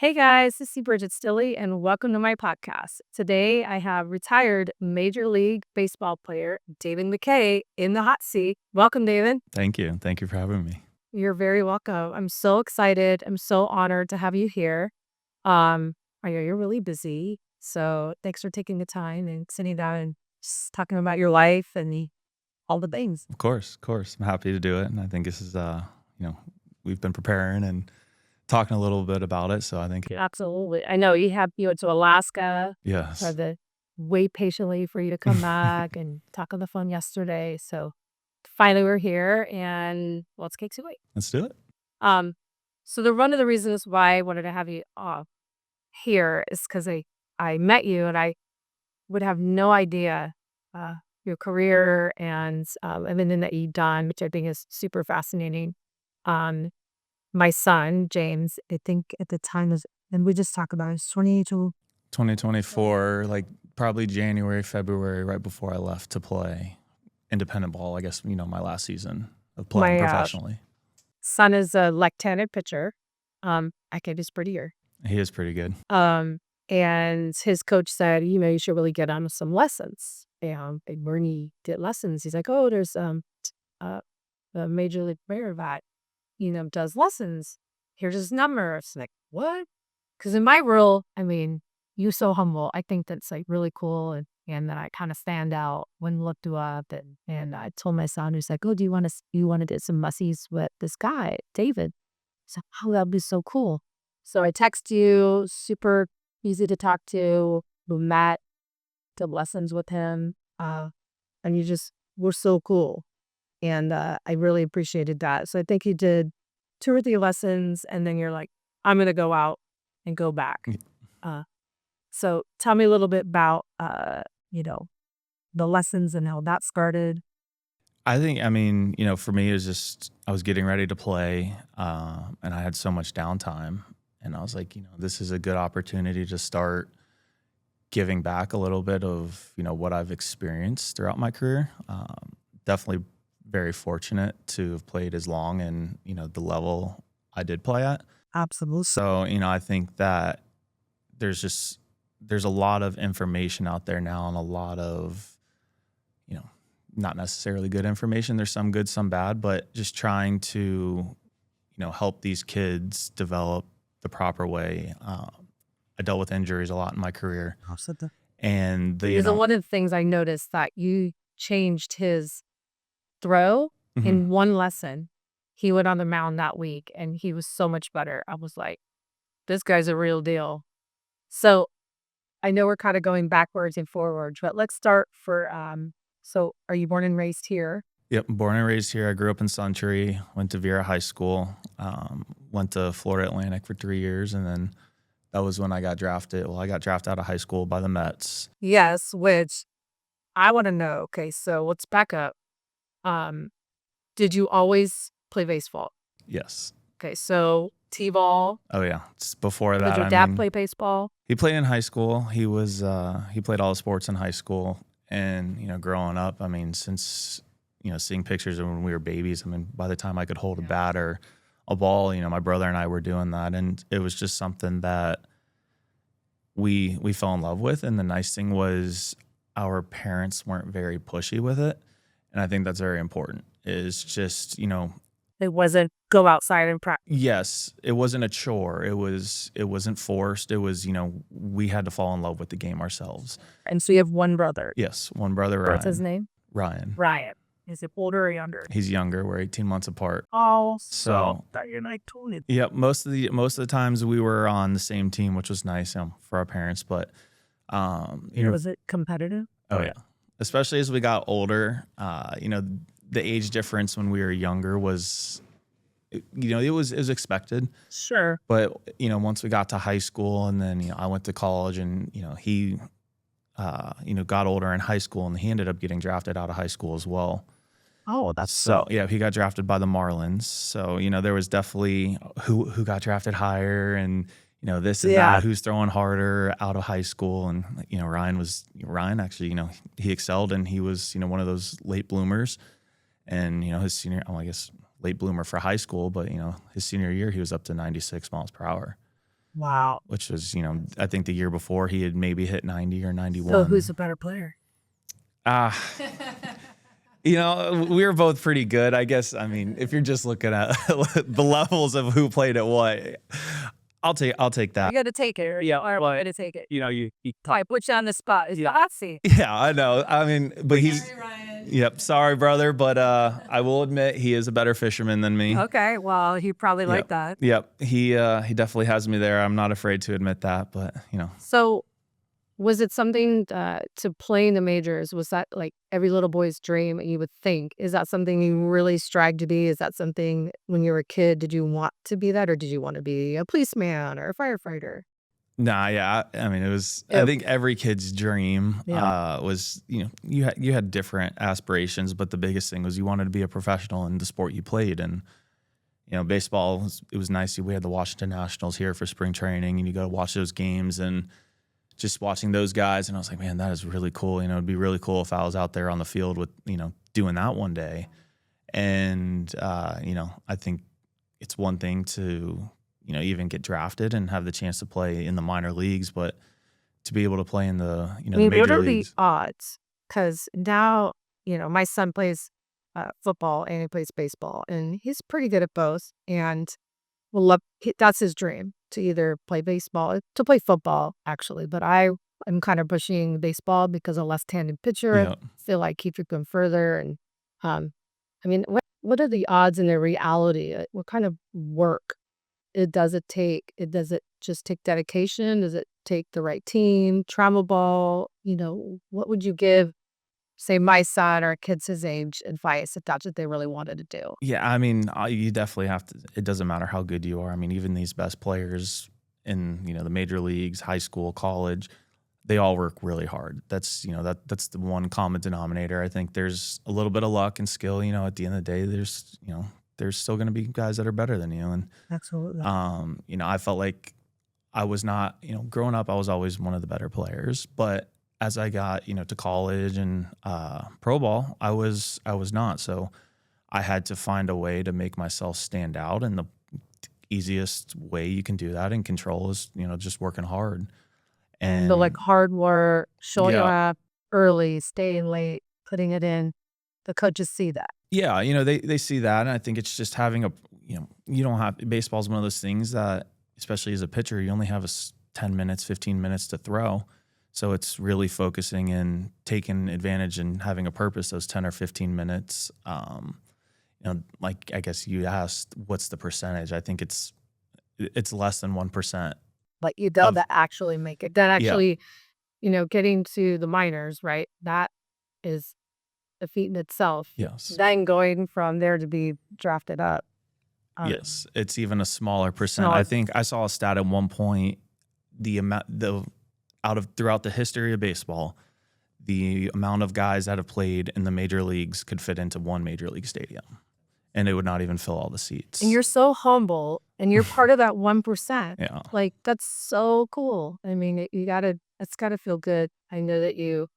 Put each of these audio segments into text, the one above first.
Hey guys, this is Bridgette Stilley, and welcome to my podcast. Today I have retired Major League Baseball player David McKay in the hot seat. Welcome, David. Thank you. Thank you for having me. You're very welcome. I'm so excited. I'm so honored to have you here. I know you're really busy, so thanks for taking the time and sitting down and just talking about your life and all the things. Of course, of course. I'm happy to do it. And I think this is, we've been preparing and talking a little bit about it. So I think, Absolutely. I know you went to Alaska. yes, Had to wait patiently for you to come back and talk on the phone yesterday. So finally we're here and let's get to it. let's do it. Um, so one of the reasons why I wanted to have you here is because I met you and I would have no idea uh, your career and everything that you've done, which I think is super fascinating. Um, my son, James, I think at the time was, and we just talked about it, was 22. 2024, like probably January, February, right before I left to play independent ball, I guess, my last season of playing My professionally. son is a left-handed pitcher. I think he's prettier. He is pretty good. And his coach said, you should really get on with some lessons. And when he did lessons, he's like, oh, there's a major league player that, does lessons. Here's his number. It's like, what? Because in my world, you're so humble. I think that's like really cool. And that I kind of stand out when looked you up. And I told my son, who's like, oh, do you want to do some mussies with this guy, David? So, oh, that'd be so cool. So I text you, super easy to talk to. We met, did lessons with him. And you just were so cool. And I really appreciated that. So I think you did 2 or 3 lessons and then you're like, I'm going to go out and go back. So tell me a little bit about, the lessons and how that started. I think, for me, it was just, I was getting ready to play and I had so much downtime. And I was like, this is a good opportunity to start giving back a little bit of, what I've experienced throughout my career. Definitely very fortunate to have played as long and, the level I did play at. Absolutely. So, I think that there's a lot of information out there now and a lot of, not necessarily good information. There's some good, some bad, but just trying to, help these kids develop the proper way. I dealt with injuries a lot in my career. And One of the things I noticed that you changed his throw in one lesson. He went on the mound that week and he was so much better. I was like, this guy's a real deal. So I know we're kind of going backwards and forwards, but let's start so are you born and raised here? Yep, born and raised here. I grew up in Suntory, went to Vera High School, went to Florida Atlantic for 3 years, and then that was when I got drafted. Well, I got drafted out of high school by the Mets. Yes, which I want to know. Okay, so let's back up. Did you always play baseball? Yes. Okay, so T-ball. Oh yeah. It's before that. Did your dad play baseball? He played in high school. He played all the sports in high school, and growing up, since seeing pictures of when we were babies, by the time I could hold a bat or a ball, my brother and I were doing that, and it was just something that we fell in love with. And the nice thing was our parents weren't very pushy with it, and I think that's very important. Is just it wasn't go outside and practice. Yes, it wasn't a chore. It wasn't forced. It was we had to fall in love with the game ourselves. And so you have one brother. Yes, one brother. Ryan. What's his name? Ryan. Ryan. Is it older or younger? He's younger. We're 18 months apart. Oh, so that you're like 20. Yep. Most of the times we were on the same team, which was nice for our parents. But was it competitive? Oh yeah. Especially as we got older, the age difference when we were younger was, it was expected. Sure. But once we got to high school, and then I went to college, and he got older in high school, and he ended up getting drafted out of high school as well. Oh, that's so yeah. He got drafted by the Marlins. So there was definitely who got drafted higher, and this and that, who's throwing harder out of high school. And Ryan actually, he excelled, and he was one of those late bloomers. And his senior, I guess late bloomer for high school, but his senior year he was up to 96 miles per hour. Wow. which was, I think the year before he had maybe hit 90 or So who's 91. the better player? Ah, we were both pretty good, I guess. I mean, if you're just looking at the levels of who played at what, I'll take that. You got to take it. Or, yeah, or well, to take it. You I put you on the spot. It's the hot seat. Yeah, I know. I mean, but he's. Sorry, Ryan. Yep, sorry, brother, but I will admit he is a better fisherman than me. Okay, well, he probably liked that. Yep, he definitely has me there. I'm not afraid to admit that, but So, was it something to play in the majors? Was that like every little boy's dream? You would think. Is that something you really strive to be? Is that something when you were a kid? Did you want to be that, or did you want to be a policeman or a firefighter? nah, yeah. I mean, it was. I Yep. think every kid's dream Yeah. was you had different aspirations, but the biggest thing was you wanted to be a professional in the sport you played, and baseball. It was nice. We had the Washington Nationals here for spring training, and you go to watch those games and. Just watching those guys, and I was like, man, that is really cool. It'd be really cool if I was out there on the field with, doing that one day. And, I think it's one thing to, even get drafted and have the chance to play in the minor leagues, but to be able to play in the, I the mean, what major are the leagues. odds? Because now, my son plays football and he plays baseball, and he's pretty good at both. And that's his dream to either play baseball, to play football, actually. But I'm kind of pushing baseball because a left-handed pitcher. I Yeah. feel like he could go further. And I mean, what are the odds in the reality? What kind of work does it take? Does it just take dedication? Does it take the right team, travel ball? What would you give, say, my son or kids his age advice if that's what they really wanted to do? Yeah. I mean, you definitely have to, it doesn't matter how good you are. I mean, even these best players in, the major leagues, high school, college, they all work really hard. That's that's the one common denominator. I think there's a little bit of luck and skill. At the end of the day, there's still going to be guys that are better than you. And Absolutely. I felt like I was not. Growing up, I was always one of the better players. But as I got to college and pro ball, I was not. So I had to find a way to make myself stand out, and the easiest way you can do that in control is just working hard. The And hard work, showing yeah, up early, staying late, putting it in. The coaches see that. yeah, they see that, and I think it's just having you don't have baseball's one of those things that, especially as a pitcher, you only have 10 minutes, 15 minutes to throw. So it's really focusing and taking advantage and having a purpose those 10 or 15 minutes. Like I guess you asked, what's the percentage? I think it's less than 1%. Like Of that actually make it. That yeah, actually, getting to the minors, right? That is a feat in itself. yes, Then going from there to be drafted up. yes. It's even a smaller percent. I Smaller. think I saw a stat at one point. Throughout the history of baseball, the amount of guys that have played in the major leagues could fit into one major league stadium, and it would not even fill all the seats. And you're so humble, and you're part of that 1%. Yeah, Like, that's so cool. I mean, it's gotta feel good. I know that you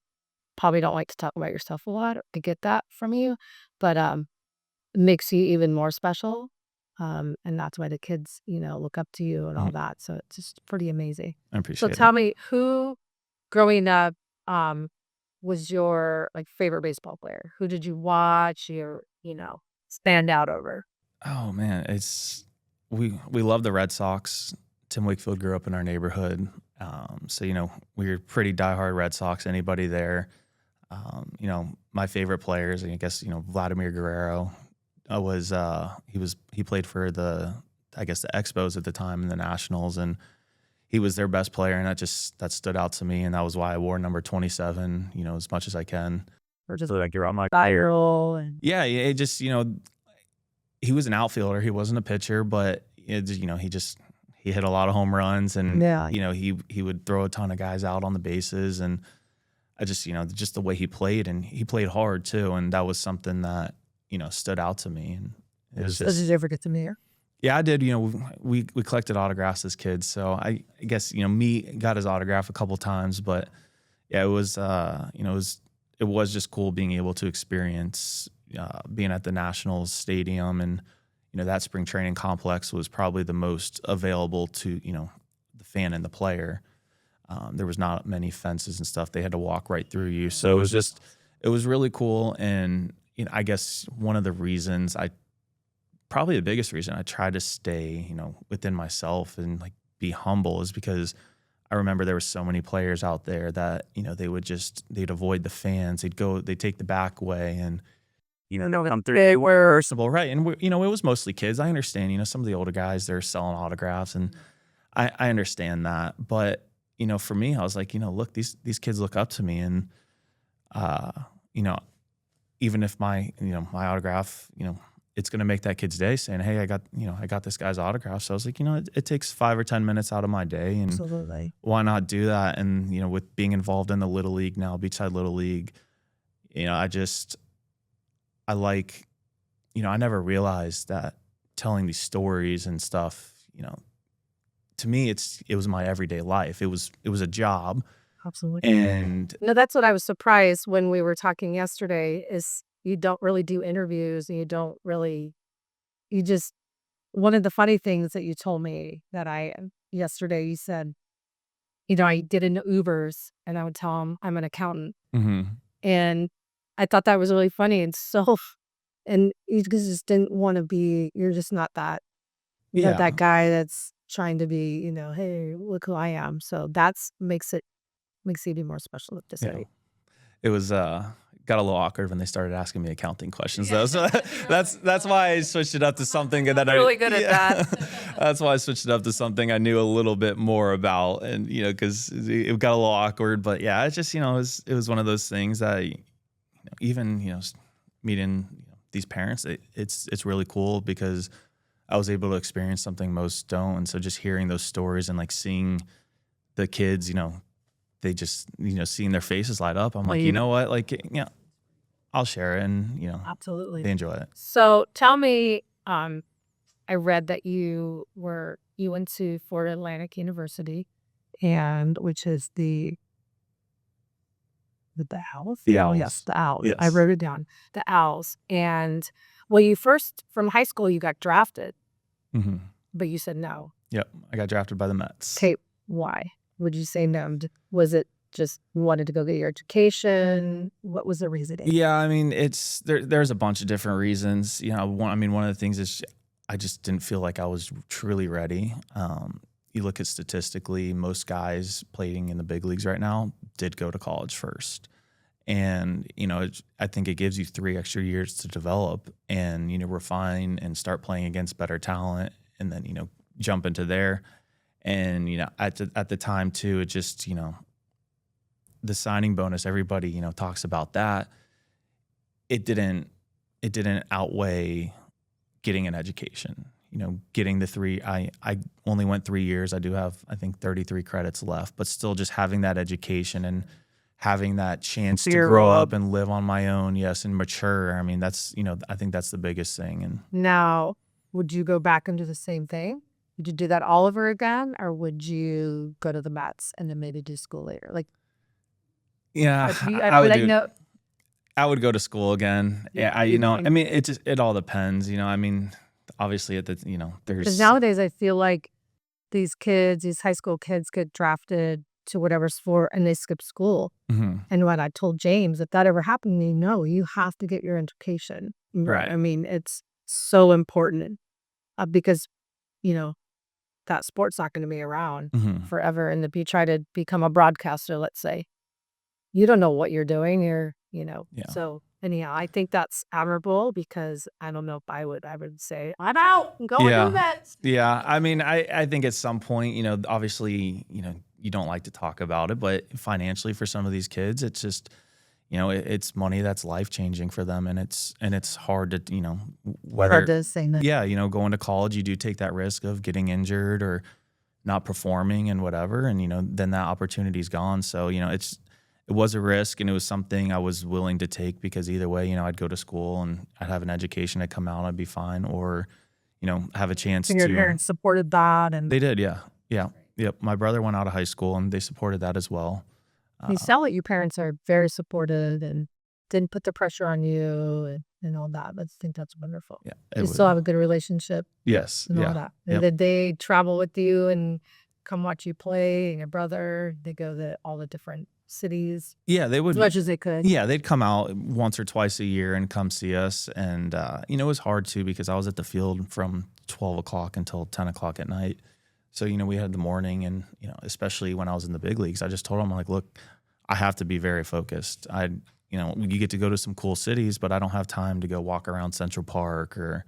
probably don't like to talk about yourself a lot. I get that from you, but it makes you even more special. And that's why the kids, look up to you and all mhm, that. So it's just pretty amazing. I So appreciate it. tell me, who growing up was your favorite baseball player? Who did you watch or, stand out over? Oh man, we love the Red Sox. Tim Wakefield grew up in our neighborhood, so we were pretty diehard Red Sox. Anybody there, my favorite players, I guess Vladimir Guerrero. He played for the Expos at the time and the Nationals, and he was their best player, and that stood out to me, and that was why I wore number 27, as much as I can. Or just like you're on my viral and Yeah, yeah, it just he was an outfielder. He wasn't a pitcher, but he hit a lot of home runs, and yeah. he would throw a ton of guys out on the bases, and I just the way he played, and he played hard too, and that was something that stood out to me, and it was Did just you ever get to meet her? yeah, I did. We collected autographs as kids, so I guess me got his autograph a couple times, but yeah, it was it was just cool being able to experience being at the Nationals stadium, and that spring training complex was probably the most available to fan and the player. There was not many fences and stuff. They had to walk right through you. So it was really cool. And, you know, I guess one of the reasons probably the biggest reason I try to stay, you know, within myself and like be humble is because I remember there were so many players out there that, you know, they'd avoid the fans. They'd take the back way and, you know, no, come through. They were civil, right? And you know, it was mostly kids. I understand, you know, some of the older guys, they're selling autographs, and I understand that. But, you know, for me, I was like, you know, look, these kids look up to me, and you know, even if my autograph, you know, it's going to make that kid's day saying, hey, I got this guy's autograph. So I was like, you know, it takes 5 or 10 minutes out of my day, and Absolutely. why not do that? And, you know, with being involved in the Little League now, Beachside Little League, you know, I like, you know, I never realized that telling these stories and stuff, you know, to me, it was my everyday life. It was a job. Absolutely. And No, that's what I was surprised when we were talking yesterday is you don't really do interviews and you just, one of the funny things that you told me yesterday, you said, you know, I did in Ubers and I would tell them I'm an accountant. mhm. And I thought that was really funny and so, and you just didn't want to you're just not that Yeah, guy that's trying to be, you know, hey, look who I am. So makes it even more special to yeah. say. It was got a little awkward when they started asking me accounting questions though. So that's why I switched it up to something that Really good at that. That's why I switched it up to something I knew a little bit more about, and you know, because it got a little awkward. But yeah, it's just, you know, it was one of those things that, you know, even, you know, meeting, you know, these parents, it's really cool because I was able to experience something most don't. And so just hearing those stories and like seeing the kids, you know, they just, you know, seeing their faces light up, I'm like, you know what, like, you know, I'll share it, and you know, Absolutely. they enjoy it. So tell me, I read that you went to Florida Atlantic University, and which is the Owls? The Oh, yes, owls. the Owls. I Yes. wrote it down. The Owls. And well, you first from high school you got drafted, Hmm. but you said no. Yep. I got drafted by the Mets. Okay, why? Would you say no? Was it just you wanted to go get your education? What was the reasoning? Yeah, I mean, there's a bunch of different reasons. You know, one of the things is I just didn't feel like I was truly ready. You look at statistically, most guys playing in the big leagues right now did go to college first. And, you know, I think it gives you 3 extra years to develop and, you know, refine and start playing against better talent, and then, you know, jump into there. And, you know, at the time too, it just, you know, the signing bonus, everybody, you know, talks about that. It didn't outweigh getting an education. You know, getting I only went 3 years. I do have, I think, 33 credits left, but still just having that education and having that chance to grow up and live on my own, yes, and mature. I mean, that's, you know, I think that's the biggest thing. And Now, would you go back and do the same thing? Would you do that all over again, or would you go to the Mets and then maybe do school later? Like, yeah, I would like know. I would go to school again. Yeah, you know, I mean, it all depends, you know. I mean, obviously you know, Because there's nowadays I feel like these high school kids get drafted to whatever sport and they skip school. Mhm. And what I told James, if that ever happened to me, no, you have to get your education. Right. Right. I mean, it's so important because, you know, that sport's not going to be around Mhm. forever. And if you try to become a broadcaster, let's say, you don't know what you're doing. Yeah. So anyhow, I think that's admirable because I don't know if I would say, I'm out and going to the Yeah. Mets. Yeah. I mean, I think at some point, you know, obviously, you know, you don't like to talk about it, but financially for some of these kids, it's just, you know, it's money that's life changing for them, and it's hard to, you know, Hard whether to say no. yeah, you know, going to college, you do take that risk of getting injured or not performing and whatever, and you know, then that opportunity's gone. So, you know, it was a risk, and it was something I was willing to take because either way, you know, I'd go to school and I'd have an education, I'd come out, I'd be fine, or, you know, have a chance And your to. parents supported that, and They did, yeah, yeah, yep. My brother went out of high school, and they supported that as well. you Uh, sound like your parents are very supportive and didn't put the pressure on you and all that. I think that's wonderful. yeah, it You was. still have a good relationship Yes, and all yeah, that. And yep. did they travel with you and come watch you play and your brother? They go to all the different cities Yeah, they as would. much as they could. Yeah, they'd come out once or twice a year and come see us. And, it was hard too because I was at the field from 12 o'clock until 10 o'clock at night. So, we had the morning and, especially when I was in the big leagues, I just told them, like, look, I have to be very focused. You get to go to some cool cities, but I don't have time to go walk around Central Park or,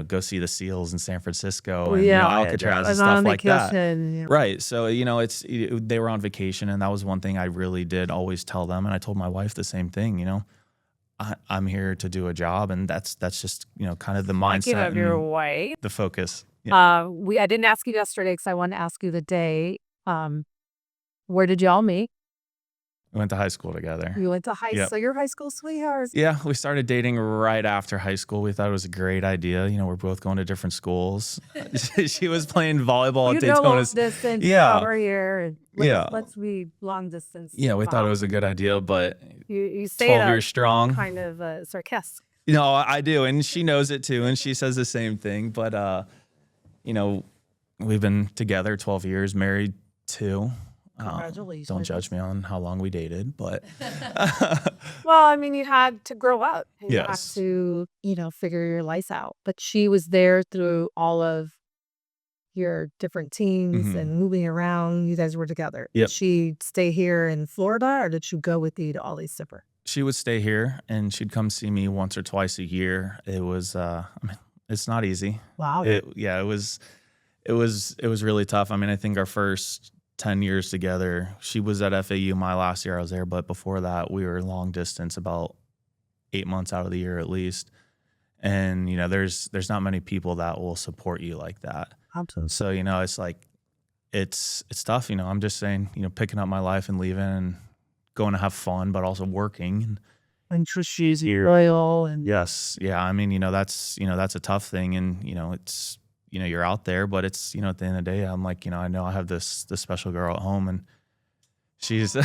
go see the seals in San Francisco and, Alcatraz and stuff like that. Yeah. Right. So, they were on vacation, and that was one thing I really did always tell them. And I told my wife the same thing, I'm here to do a job, and that's just, kind of the Speaking mindset of your and wife, the focus. Yeah. I didn't ask you yesterday because I wanted to ask you the day. Where did y'all meet? We went to high school together. You went to high school. Yep. So you're high school sweethearts. Yeah, we started dating right after high school. We thought it was a great idea. We're both going to different schools. She was playing volleyball at Daytona. Long distance. Yeah. Over here. Let's be long distance. Yeah, we thought it was a good idea, but You say 12 that years strong. kind of sarcastic. I do, and she knows it too, and she says the same thing. But we've been together 12 years, married 2. Congratulations. Don't judge me on how long we dated, but Well, I mean, you had to grow up. And Yes. You had to, figure your life out. But she was there through all of your different teams Mhm. and moving around. You guys were together. Yep. Did she stay here in Florida, or did she go with you to all these different? she would stay here, and she'd come see me once or twice a year. It was, it's not easy. Wow. It was really tough. I think our first 10 years together, she was at FAU my last year I was there, but before that we were long distance about 8 months out of the year at least. And there's not many people that will support you like that. Absolutely. So it's like it's tough. I'm just saying, picking up my life and leaving and going to have fun, but also working. And she's loyal and Yes, yeah. That's a tough thing, and it's you're out there, but it's at the end of the day, I'm like, I know I have this special girl at home, and she's I'm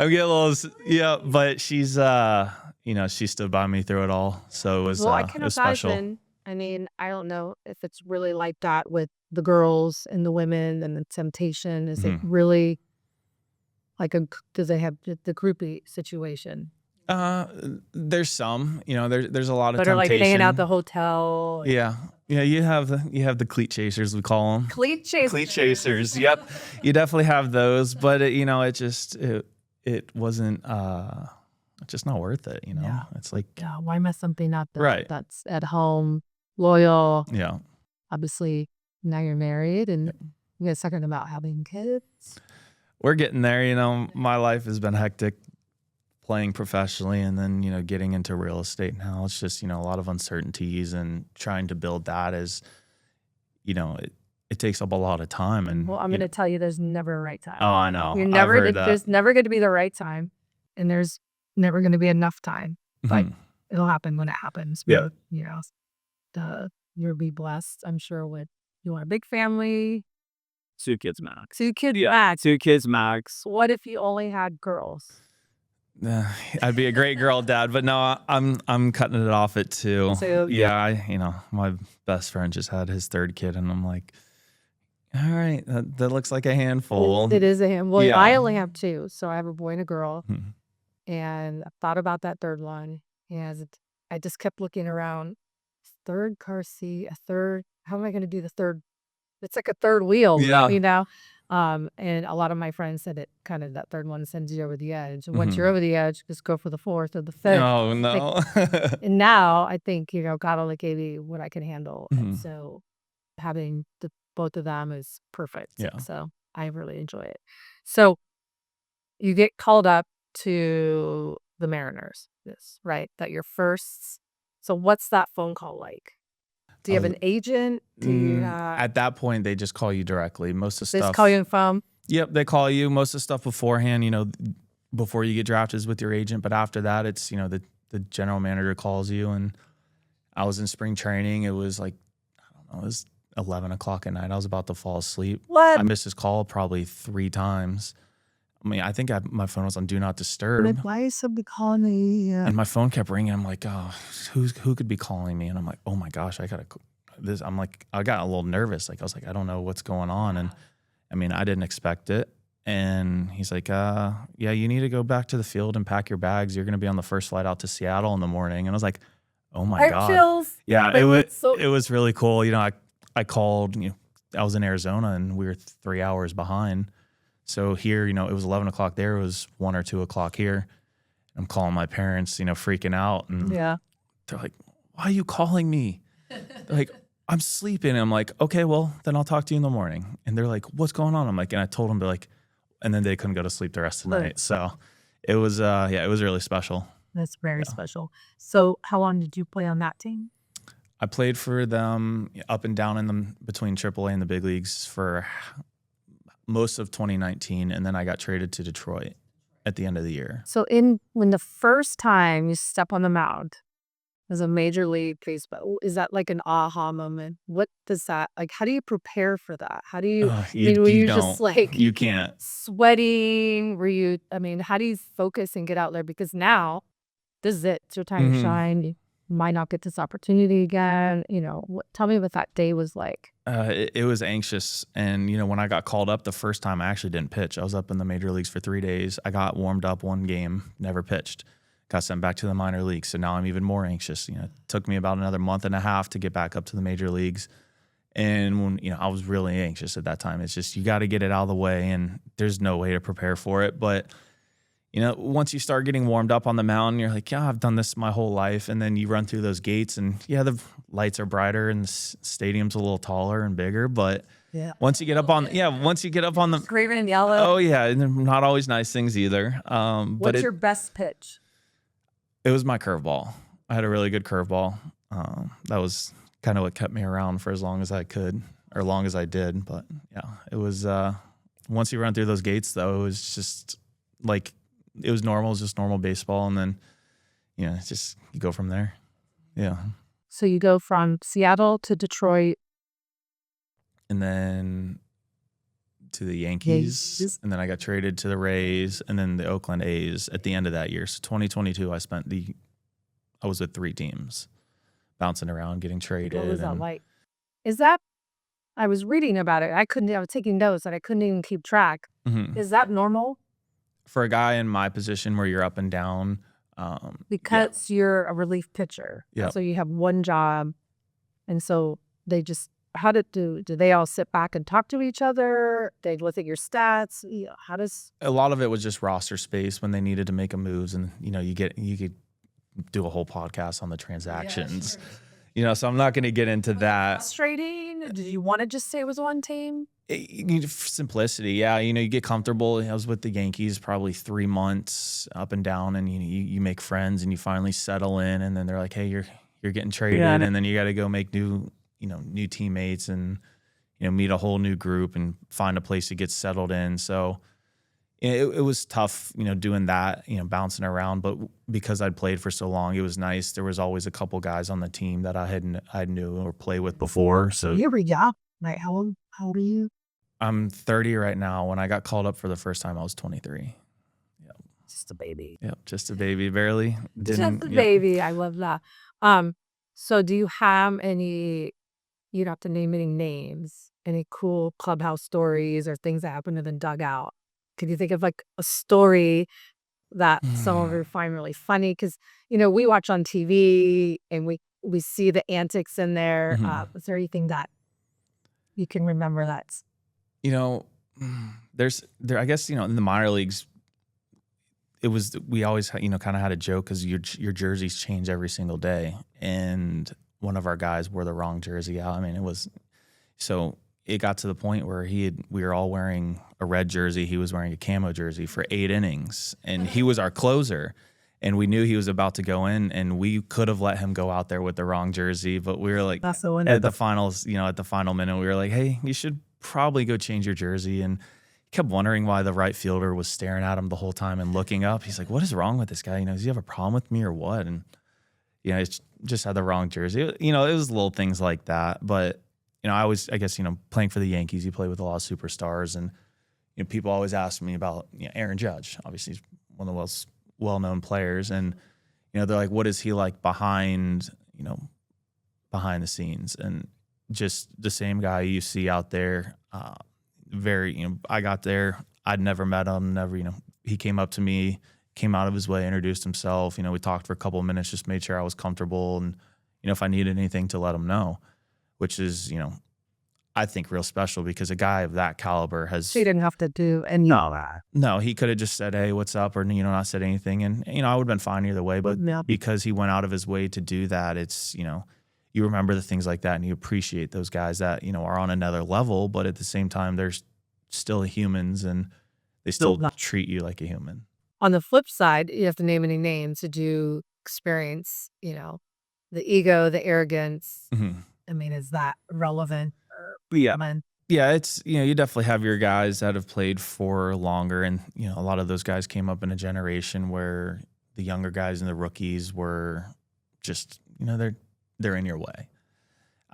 getting a little but she's she stood by me through it all, so it was I can it was special. imagine. I mean, I don't know if it's really like that with the girls and the women and the temptation. Is it Mhm. really like do they have the groupie situation? There's some, there's a lot of But are like temptation. staying out the hotel. Yeah, you have the cleat chasers, we call them. Cleat chase. Cleat chasers. Yep, you definitely have those, but it wasn't just not worth it. Yeah. It's like Yeah, why mess something up Right. that's at home, loyal? yeah. Obviously, now you're married and you guys talking about having kids. We're getting there. My life has been hectic playing professionally, and then, getting into real estate now. It's just, a lot of uncertainties, and trying to build that is, it takes up a lot of time. And Well, I'm going to tell you, there's never a right time. oh, I know. You're I've never. heard that. There's never going to be the right time, and there's never going to be enough time. But Mhm. it'll happen when it happens. Yeah. But, you'll be blessed. I'm sure. You want a big family, 2 kids max. 2 kids Yeah, max. 2 kids max. What if you only had girls? I'd be a great girl dad, but no, I'm cutting it off at 2. So- Yeah, my best friend just had his 3rd kid, and I'm like, all right, that looks like a handful. It is a him. Well, Yeah. I only have 2, so I have a boy and a girl. Mhm. And I thought about that 3rd one. And I just kept looking around. 3rd car seat, a 3rd. How am I going to do the 3rd? It's like a 3rd wheel, Yeah. And a lot of my friends said it kind of that 3rd one sends you over the edge. And once Mhm. you're over the edge, just go for the 4th or the 5th. Oh no. And now I think, God only gave me what I can handle. And Mhm. so having both of them is perfect. Yeah. So I really enjoy it. So you get called up to the Mariners, right? That your first. So what's that phone call like? Do you have an agent? Do you At that point, they just call you directly. Most of the they stuff. just call you on phone? Yep, they call you. Most of the stuff beforehand, before you get drafted is with your agent. But after that, it's, the general manager calls you. And I was in spring training. It was like, I don't know, it was 11 o'clock at night. I was about to fall asleep. What? I missed his call probably 3 times. I think my phone was on Do Not Disturb. Why is somebody calling me? And my phone kept ringing. I'm like, oh, who could be calling me? And I'm like, oh my gosh, I I'm like, I got a little nervous. Like, I was like, I don't know what's going on. And I mean, I didn't expect it. And he's like, yeah, you need to go back to the field and pack your bags. You're going to be on the first flight out to Seattle in the morning. And I was like, oh my Heart God. chills. Yeah, Like, it was really cool. I called, I was in Arizona and we were 3 hours behind. So here, it was 11 o'clock there. It was 1 or 2 o'clock here. I'm calling my parents, freaking out. And Yeah. they're like, why are you calling me? They're like, I'm sleeping. And I'm like, okay, well, then I'll talk to you in the morning. And they're like, what's going on? I'm like, and I told them, they're like, and then they couldn't go to sleep the rest of the night. So it was, it was really special. That's very special. So how long did you play on that team? I played for them up and down in them between AAA and the big leagues for most of 2019. And then I got traded to Detroit at the end of the year. So when the first time you step on the mound as a major league baseball, is that like an aha moment? What does that, like, how do you prepare for that? How do you, were you just like, you can't. Sweating? How do you focus and get out there? Because now this is it. It's your time to shine. You might not get this opportunity again. Tell me what that day was like. It was anxious. And, when I got called up the first time, I actually didn't pitch. I was up in the major leagues for 3 days. I got warmed up one game, never pitched. Got sent back to the minor leagues. So now I'm even more anxious. It took me about another month and a half to get back up to the major leagues. And when, I was really anxious at that time. It's just, you got to get it out of the way and there's no way to prepare for it. But, once you start getting warmed up on the mound, you're like, yeah, I've done this my whole life. And then you run through those gates and the lights are brighter and the stadium's a little taller and bigger. But once you get up on the Screaming and yellow. Oh yeah. And they're not always nice things either. What's your best pitch? It was my curveball. I had a really good curveball. That was kind of what kept me around for as long as I could, or long as I did. But it was, once you run through those gates though, it was just like, it was normal. It was just normal baseball. And then, it's just, you go from there. Yeah. So you go from Seattle to Detroit. And then to the Yankees. And then I got traded to the Rays and then the Oakland A's at the end of that year. So 2022, I was with 3 teams, bouncing around, getting traded. What was that like? I was reading about it. I was taking notes and I couldn't even keep track. Mm-hmm. Is that normal? For a guy in my position where you're up and down. Because you're a relief pitcher. Yeah. So you have one job. And so they just, do they all sit back and talk to each other? They look at your stats? A lot of it was just roster space when they needed to make a moves. And, you could do a whole podcast on the transactions. Yeah, sure. So I'm not going to get into that. Frustrating? Did you want to just say it was one team? Simplicity, yeah. You get comfortable. I was with the Yankees probably 3 months up and down, and you make friends, and you finally settle in, and then they're like, "Hey, you're getting traded," and then you got to go make new teammates, and meet a whole new group and find a place to get settled in. So it was tough, doing that, bouncing around. But because I'd played for so long, it was nice. There was always a couple guys on the team that I knew or played with before. So here we go. Like, how old are you? I'm 30 right now. When I got called up for the first time, I was 23. Yep. Just a baby. Yep, just a baby, barely. Just a baby. I love that. So do you have any, you don't have to name any names, any cool clubhouse stories or things that happened in the dugout? Could you think of like a story that some of you find really funny? Because, we watch on TV and we see the antics in there. Is there anything that you can remember that's? I guess, in the minor leagues, we always, kind of had a joke because your jerseys change every single day. And one of our guys wore the wrong jersey out. So it got to the point where we were all wearing a red jersey. He was wearing a camo jersey for 8 innings, and he was our closer. And we knew he was about to go in, and we could have let him go out there with the wrong jersey. But we were like, at the finals, at the final minute, we were like, hey, you should probably go change your jersey. And he kept wondering why the right fielder was staring at him the whole time and looking up. He's like, what is wrong with this guy? Does he have a problem with me or what? And, it's just had the wrong jersey. It was little things like that. But, I guess, playing for the Yankees, you play with a lot of superstars. And, people always ask me about, Aaron Judge. Obviously, he's one of the most well-known players. And, they're like, what is he like behind the scenes? And just the same guy you see out there. Very, I got there, I'd never met him, never, he came up to me, came out of his way, introduced himself. We talked for a couple of minutes, just made sure I was comfortable, and if I needed anything, to let him know, which is, I think real special, because a guy of that caliber has. So you didn't have to do any of that. No, he could have just said, "Hey, what's up?" or not said anything, and I would have been fine either way. But because he went out of his way to do that, it's you remember the things like that, and you appreciate those guys that are on another level, but at the same time, they're still humans, and they still treat you like a human. On the flip side, you have to name any names. Did you experience, the ego, the arrogance? Mm-hmm. I mean, is that relevant? Yeah. Yeah, it's, you definitely have your guys that have played for longer, and, a lot of those guys came up in a generation where the younger guys and the rookies were just, they're in your way.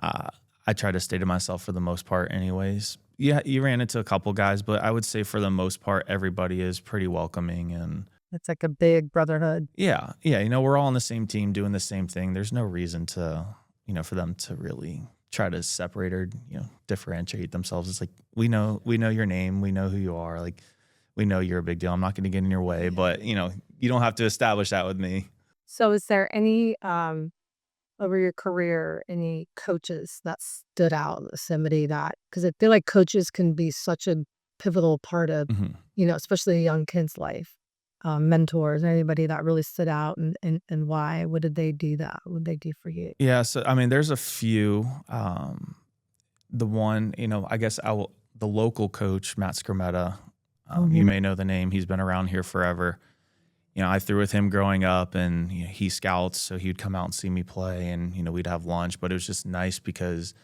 I try to stay to myself for the most part anyways. Yeah, you ran into a couple guys, but I would say for the most part, everybody is pretty welcoming, and it's like a big brotherhood. Yeah. We're all on the same team doing the same thing. There's no reason to, for them to really try to separate or, differentiate themselves. It's like, we know your name. We know who you are. Like, we know you're a big deal. I'm not going to get in your way, but you don't have to establish that with me. So is there any, over your career, any coaches that stood out, somebody that, because I feel like coaches can be such a pivotal part of, especially a young kid's life. Mentors, anybody that really stood out, and why? What did they do that? What did they do for you? Yeah. So, there's a few. The one, I guess the local coach, Matt Scrametta, you may know the name. He's been around here forever. I threw with him growing up, and he scouts, so he'd come out and see me play, and we'd have lunch. But it was just nice because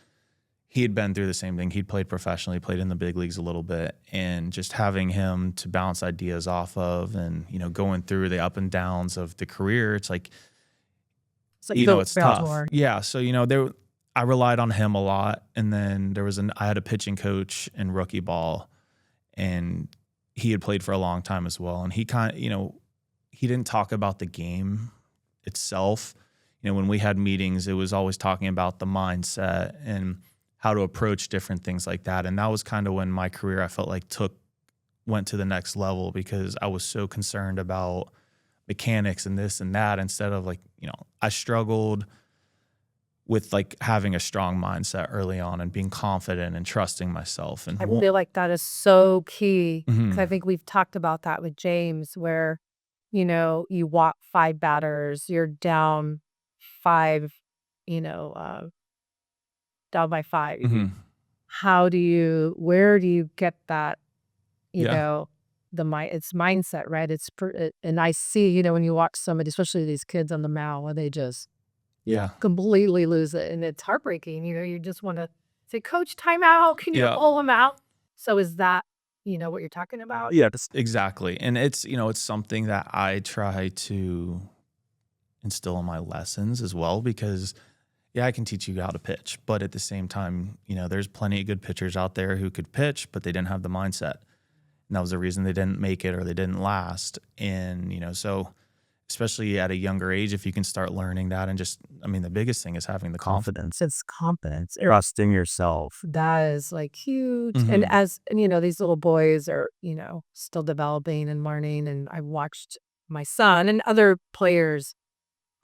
he had been through the same thing. He'd played professionally, played in the big leagues a little bit, and just having him to bounce ideas off of, and going through the up and downs of the career, it's like it's tough. Yeah, so I relied on him a lot, and then I had a pitching coach in rookie ball, and he had played for a long time as well, and he kind of he didn't talk about the game itself. When we had meetings, it was always talking about the mindset and how to approach different things like that. And that was kind of when my career, I felt like, went to the next level, because I was so concerned about mechanics and this and that, instead of I struggled with having a strong mindset early on and being confident and trusting myself. And I feel like that is so key, because I think we've talked about that with James, where you walk 5 batters, you're down 5, down by 5. Where do you get that, it's mindset, right? And I see, when you watch somebody, especially these kids on the mound, where they just completely lose it, and it's heartbreaking. You just want to say, "Coach, timeout. Can you pull them out?" So is that, what you're talking about? Yeah, exactly. And it's, it's something that I try to instill in my lessons as well, because I can teach you how to pitch, but at the same time, there's plenty of good pitchers out there who could pitch, but they didn't have the mindset. And that was the reason they didn't make it, or they didn't last. And, so especially at a younger age, if you can start learning that, and just, the biggest thing is having the confidence. It's confidence. Trusting yourself. That is huge. And these little boys are, still developing and learning. And I've watched my son and other players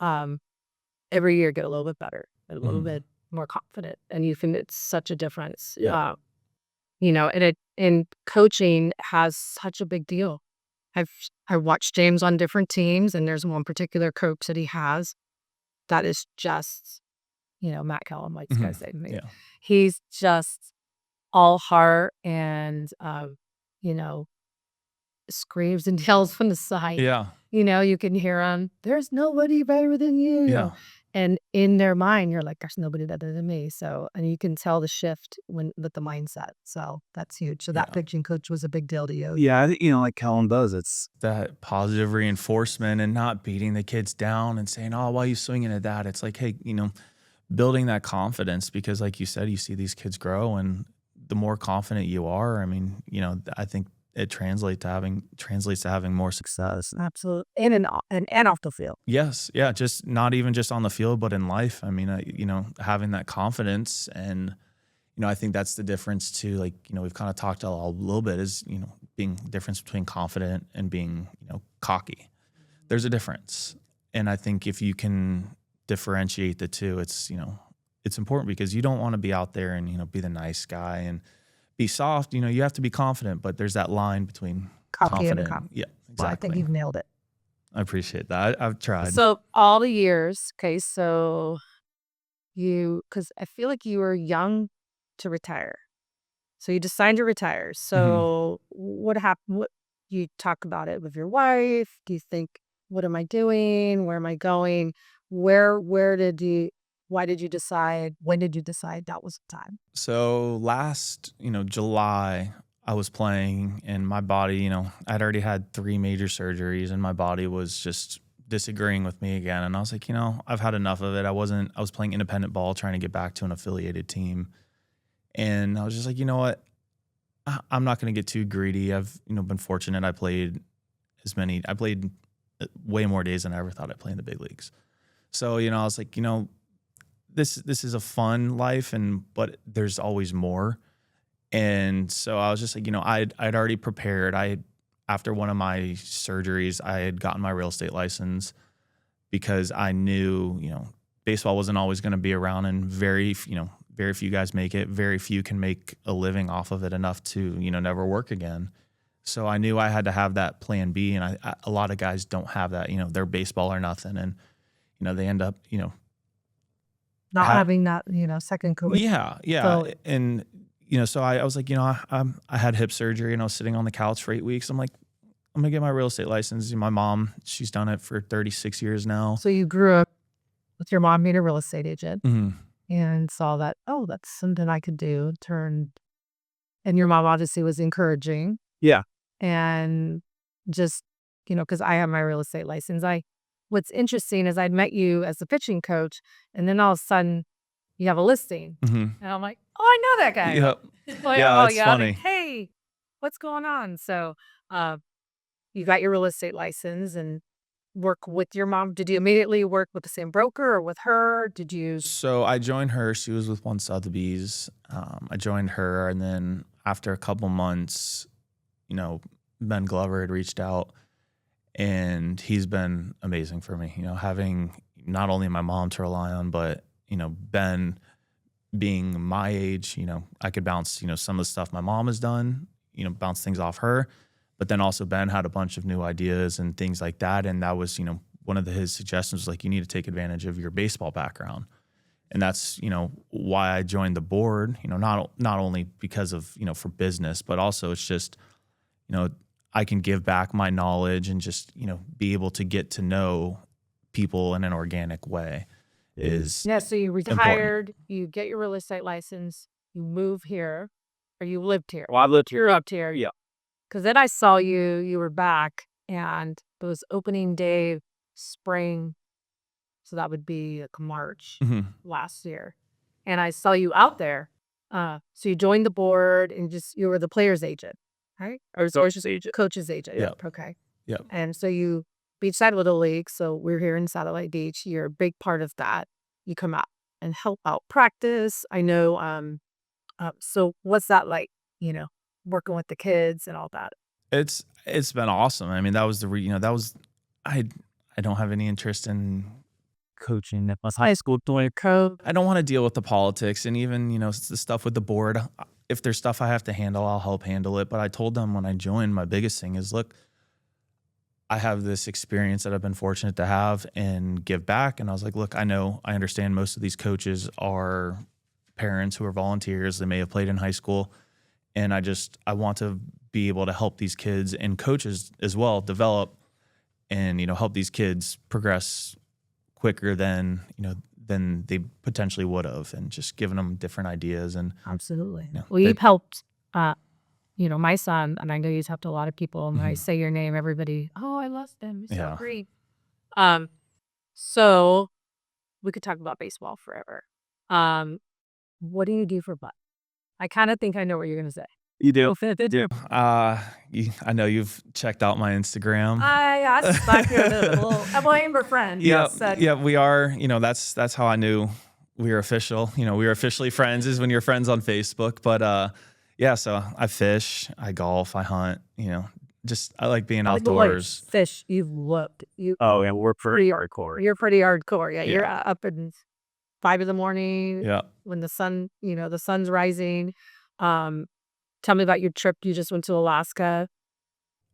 every year get a little bit better, a little bit more confident. And it's such a difference. Yeah. And coaching has such a big deal. I watched James on different teams, and there's one particular coach that he has that is just, Matt Callum, like you guys say to me. Yeah. He's just all heart, and screams and yells from the side. Yeah. You can hear him. There's nobody better than you. Yeah. And in their mind, you're like, there's nobody better than me. So, and you can tell the shift with the mindset. So that's huge. So that pitching coach was a big deal to you. Yeah, like Kellen does. It's that positive reinforcement, and not beating the kids down and saying, "Oh, why are you swinging at that?" It's like, hey, building that confidence, because like you said, you see these kids grow, and the more confident you are, I think it translates to having more success. Absolutely. And off the field. Yes, yeah, just not even just on the field, but in life. I mean, having that confidence, and I think that's the difference too. Like, we've kind of talked a little bit is being difference between confident and being cocky. There's a difference, and I think if you can differentiate the two, it's important because you don't want to be out there and be the nice guy and be soft. You have to be confident, but there's that line between Cocky and confident. confident. Yeah, Well, I think exactly. you've nailed it. I appreciate that. I've tried. So all the years, okay, so because I feel like you were young to retire. So you decided to retire. So what happened? What you talk about it with your wife? Do you think, what am I doing? Where am I going? Where did you, why did you decide? When did you decide that was the time? So last, July, I was playing and my body, I'd already had 3 major surgeries and my body was just disagreeing with me again. And I was like, I've had enough of it. I was playing independent ball, trying to get back to an affiliated team. And I was just like, you know what? I'm not going to get too greedy. I've, been fortunate. I played way more days than I ever thought I'd play in the big leagues. So, I was like, this is a fun life, but there's always more. And so I was just like, I'd already prepared. After one of my surgeries, I had gotten my real estate license because I knew, baseball wasn't always going to be around, and very few guys make it. Very few can make a living off of it enough to, never work again. So I knew I had to have that plan B, and a lot of guys don't have that. They're baseball or nothing, and they end up, Not having that, second career. yeah. So And, so I was like, I had hip surgery and I was sitting on the couch for 8 weeks. I'm like, I'm going to get my real estate license. My mom, she's done it for 36 years now. so you grew up with your mom being a real estate agent Mhm. and saw that, oh, that's something I could do. And your mom obviously was encouraging. Yeah. And just, because I have my real estate license. What's interesting is I'd met you as a pitching coach, and then all of a sudden you have a listing. Mhm. And I'm like, oh, I know that guy. Yep. Like, Yeah, oh, that's yeah. funny. Hey, what's going on? So you got your real estate license and work with your mom. Did you immediately work with the same broker or with her? Did you? So I joined her. She was with One Sotheby's. I joined her, and then after a couple months, Ben Glover had reached out, and he's been amazing for me. Having not only my mom to rely on, but Ben being my age, I could bounce some of the stuff my mom has done, bounce things off her, but then also Ben had a bunch of new ideas and things like that, and that was one of his suggestions was like, you need to take advantage of your baseball background. And that's, why I joined the board, not only because of, for business, but also it's just, I can give back my knowledge and just, be able to get to know people in an organic way is Yeah, so you important. retired, you get your real estate license, you move here, or you lived here. Well, I lived here. You're up here. Yeah. Because then I saw you were back, and it was opening day, spring. So that would be like March Mhm. last year. And I saw you out there. So you joined the board and you were the player's agent, right? Or Coach's agent. coach's agent. Yep. Yep. Okay. Yep. And so you, Beachside Little League. So we're here in Satellite Beach. You're a big part of that. You come out and help out practice. I know. So what's that like, working with the kids and all that? It's been awesome. I mean, that was I don't have any interest in Coaching at my high school doing code. I don't want to deal with the politics and even, the stuff with the board. If there's stuff I have to handle, I'll help handle it. But I told them when I joined, my biggest thing is, look, I have this experience that I've been fortunate to have and give back. And I was like, look, I understand most of these coaches are parents who are volunteers. They may have played in high school. And I want to be able to help these kids and coaches as well develop and, help these kids progress quicker than they potentially would have, and just giving them different ideas. And Absolutely. Yeah. Well, you've helped, my son, and I know you've helped a lot of people. And when I Mhm. say your name, everybody, oh, I lost him. He's so Yeah. great. So we could talk about baseball forever. What do you do for fun? I kind of think I know what you're going to say. You do. Do. Do. I know you've checked out my Instagram. I stuck here a little. We're friends. Yeah, So yeah, we are. That's how I knew we were official. We were officially friends is when you're friends on Facebook. But yeah, so I fish, I golf, I hunt. Just I like being outdoors. fish, you've looked. Oh, and we're pretty hardcore. You're pretty hardcore. Yeah, you're Yeah. up at 5 a.m. Yeah, when the sun's rising. Tell me about your trip. You just went to Alaska.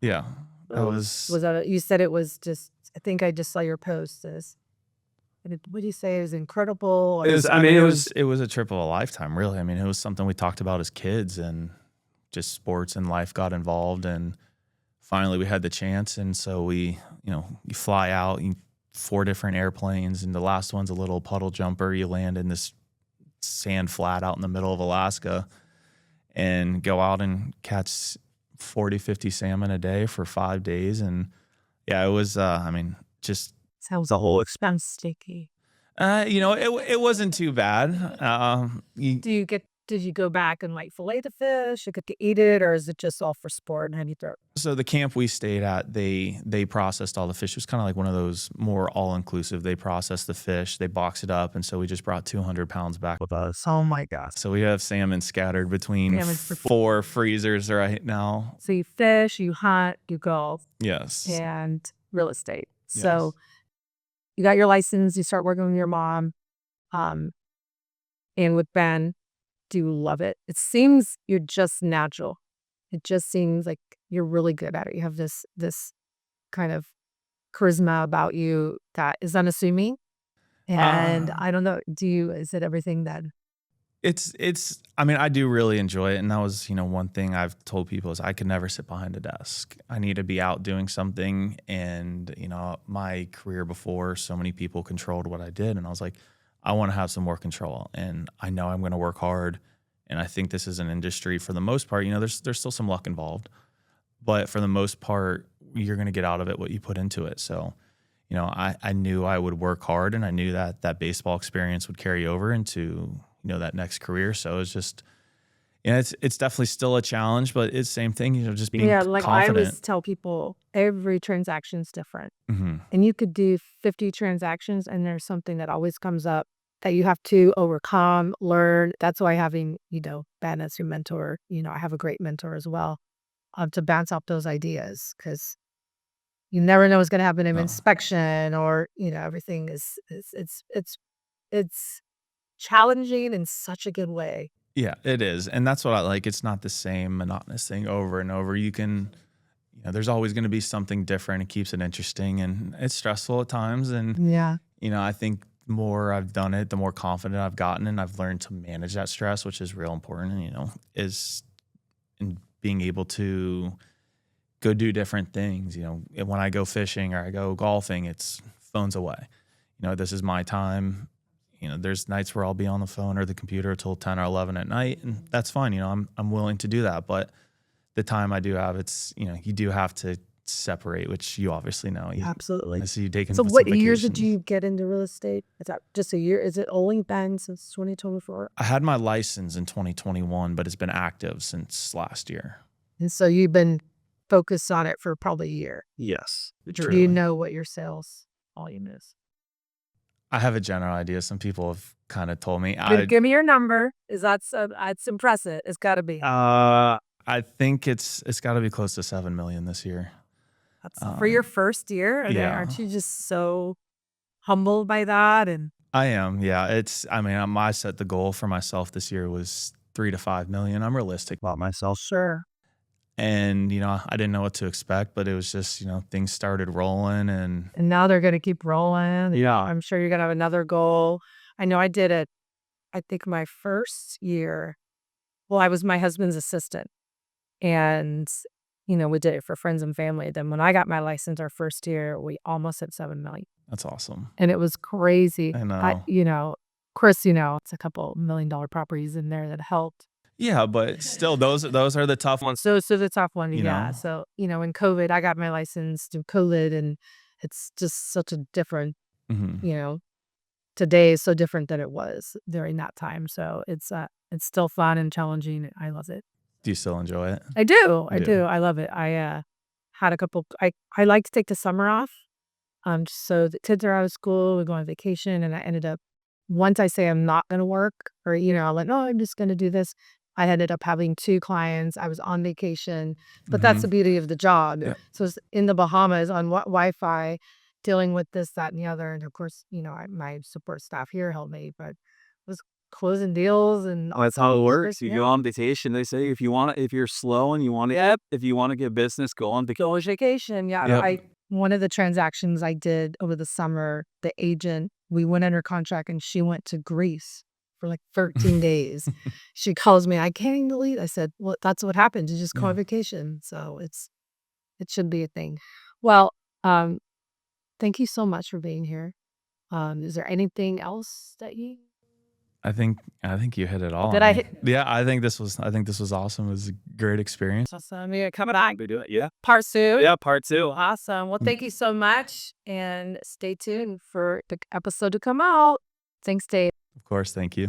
yeah. That Was was that? You said it was just. I think I just saw your post. What do you say? It was incredible. it was. I mean, it was a trip of a lifetime. Really, I mean, it was something we talked about as kids, and just sports and life got involved, and finally we had the chance, and so we, you fly out, 4 different airplanes, and the last one's a little puddle jumper. You land in this sand flat out in the middle of Alaska and go out and catch 40, 50 salmon a day for 5 days. And yeah, it was, just, Sounds a whole expense. sticky. it wasn't too bad. Did you go back and fillet the fish? You get to eat it, or is it just all for sport and how do you throw it? So the camp we stayed at, they processed all the fish. It was kind of like one of those more all-inclusive. They processed the fish, they box it up, and so we just brought 200 pounds back. With us. Oh my gosh. So we have salmon scattered between Salmon for- 4 freezers right now. So you fish, you hunt, you golf, Yes. and real estate. Yes. So you got your license. You start working with your mom, and with Ben. Do you love it? It seems you're just natural. It just seems like you're really good at it. You have this kind of charisma about you that is unassuming. And I don't know, is it everything that I mean, I do really enjoy it. And that was, one thing I've told people is I could never sit behind a desk. I need to be out doing something. And, my career before, so many people controlled what I did. And I was like, I want to have some more control, and I know I'm going to work hard. And I think this is an industry, for the most part, there's still some luck involved, but for the most part, you're going to get out of it what you put into it. So, I knew I would work hard, and I knew that baseball experience would carry over into, that next career. So it's just, it's definitely still a challenge, but it's the same thing, just being I confident. always tell people every transaction's different. Mm-hmm. And you could do 50 transactions and there's something that always comes up that you have to overcome, learn. That's why having, Ben as your mentor, I have a great mentor as well, to bounce off those ideas, because you never know what's going to happen in inspection, or, everything it's challenging in such a good way. Yeah, it is. And that's what I like. It's not the same monotonous thing over and over. You can, there's always going to be something different. It keeps it interesting, and it's stressful at times. And, Yeah. I think the more I've done it, the more confident I've gotten, and I've learned to manage that stress, which is real important, is in being able to go do different things. When I go fishing or I go golfing, it's phones away. This is my time. There's nights where I'll be on the phone or the computer till 10 or 11 at night, and that's fine. I'm willing to do that. But the time I do have, it's, you do have to separate, which you obviously know. Absolutely. So you take. So what years did you get into real estate? Is that just a year? Is it only been since 2024? I had my license in 2021, but it's been active since last year. And so you've been focused on it for probably a year. Yes. Do you know what your sales volume is? I have a general idea. Some people have kind of told me. Give me your number. That's impressive. It's got to be. I think it's got to be close to 7 million this year. For your first year? Aren't you just so humbled by that? And I am, yeah. I set the goal for myself this year was 3 to 5 million. I'm realistic About myself. sure. And, I didn't know what to expect, but it was just, things started rolling, and And now they're going to keep rolling. Yeah. I'm sure you're going to have another goal. I know I did it. I think my first year, I was my husband's assistant, and, we did it for friends and family. Then when I got my license, our first year, we almost hit 7 million. that's awesome. And it was crazy. I know. Chris, it's a couple $1 million properties in there that helped. Yeah, but still, those are the tough ones. So the tough one, You yeah. know? So, in COVID, I got my license through COVID, and it's just such a different, Mm-hmm. Today is so different than it was during that time. So it's still fun and challenging. I love it. Do you still enjoy it? I do. I Yeah. do. I love it. I had a couple. I like to take the summer off. So the kids are out of school. We go on vacation, and I ended up once I say I'm not going to work, or I'm like, no, I'm just going to do this. I ended up having 2 clients. I was on vacation, but that's the Mhm. beauty of the job. Yeah. So it's in the Bahamas on Wi-Fi, dealing with this, that, and the other, and of course, my support staff here helped me, but it was closing deals and That's how it works. You yeah. go on vacation. They say if you're slow and you want to, if you want to get business, go on vacation. Go on vacation. Yeah, Yep. one of the transactions I did over the summer, the agent, we went under contract and she went to Greece for like 13 days. She calls me, I can't believe. I said, well, that's what happens. You just go Yeah. on vacation. So it should be a thing. Well, thank you so much for being here. Is there anything else that you I think you hit it all. did? I hit Yeah, I think this was awesome. It was a great experience. awesome. Yeah, coming back. We do it. Yeah. Part 2. Yeah. Part 2. Awesome. Well, thank you so much. And stay tuned for the episode to come out. Thanks, Dave. Of course, thank you.